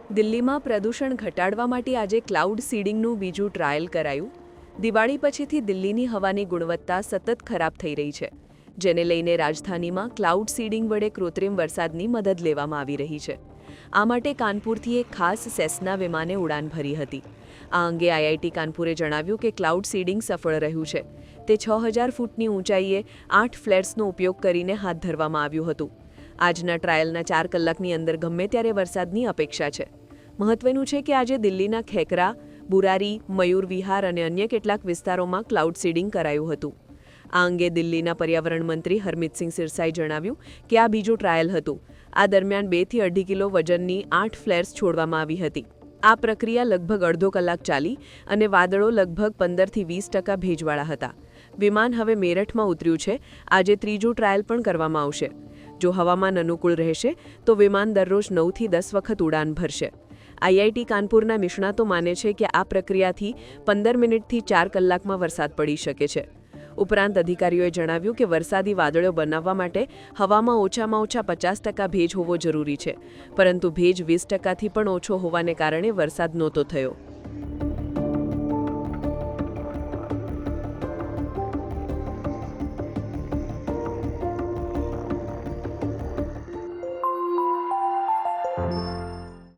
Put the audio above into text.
દિલ્હીમાં પ્રદૂષણ ઘટાડવા માટે આજે ક્લાઉડ સીડિંગનું બીજું ટ્રાયલ કરાયું. દિવાળી પછીથી દિલ્હીની હવાની ગુણવત્તા સતત ખરાબ થઈ રહી છે, જેને લઈને રાજધાનીમાં ક્લાઉડ સીડિંગ વડે કૃત્રિમ વરસાદની મદદ લેવામાં આવી રહી છે. આ માટે કાનપુરથી એક ખાસ સેસના વિમાને ઉડાન ભરી હતી. આ અંગે આઈઆઈટી કાનપુરે જણાવ્યું કે ક્લાઉડ સીડિંગ સફળ રહ્યું છે. તે 6000 ફૂટની ઊંચાઈએ 8 ફ્લેટ્સનો ઉપયોગ કરીને હાથ ધરવામાં આવ્યું હતું. આજના ટ્રાયલના 4 કલાકની અંદર ગમે ત્યારે વરસાદની અપેક્ષા છે. મહત્વનું છે કે આજે દિલ્હીના ખેકરા, બુરારી, મયુર વિહાર અને અન્ય કેટલાક વિસ્તારોમાં ક્લાઉડ સીડિંગ કરાયું હતું. આ અંગે દિલ્હીના પર્યાવરણ મંત્રી હરમિતસિંહ સિરસાએ જણાવ્યું કે આ બીજું ટ્રાયલ હતું. આ દરમિયાન 2 થી 2.5 કિલો વજનની 8 ફ્લેર્સ છોડવામાં આવી હતી. આ પ્રક્રિયા લગભગ અડધો કલાક ચાલી અને વાદળો લગભગ 15 થી 20% ભેજવાળા હતા. વિમાન હવે મેરઠમાં ઉતર્યું છે. આજે ત્રીજું ટ્રાયલ પણ કરવામાં આવશે. જો હવામાન અનુકૂળ રહેશે તો વિમાન દરરોજ 9 થી 10 વખત ઉડાન ભરશે. આઈઆઈટી કાનપુરના નિષ્ણાતો માને છે કે આ પ્રક્રિયાથી 15 મિનિટથી 4 કલાકમાં વરસાદ પડી શકે છે. ઉપરાંત અધિકારીઓએ જણાવ્યું કે વરસાદી વાદળો બનાવવા માટે હવામાં ઓછામાં ઓછા 50% ભેજ હોવો જરૂરી છે, પરંતુ ભેજ 20%થી પણ ઓછો હોવાને કારણે વરસાદ નહોતો થયો.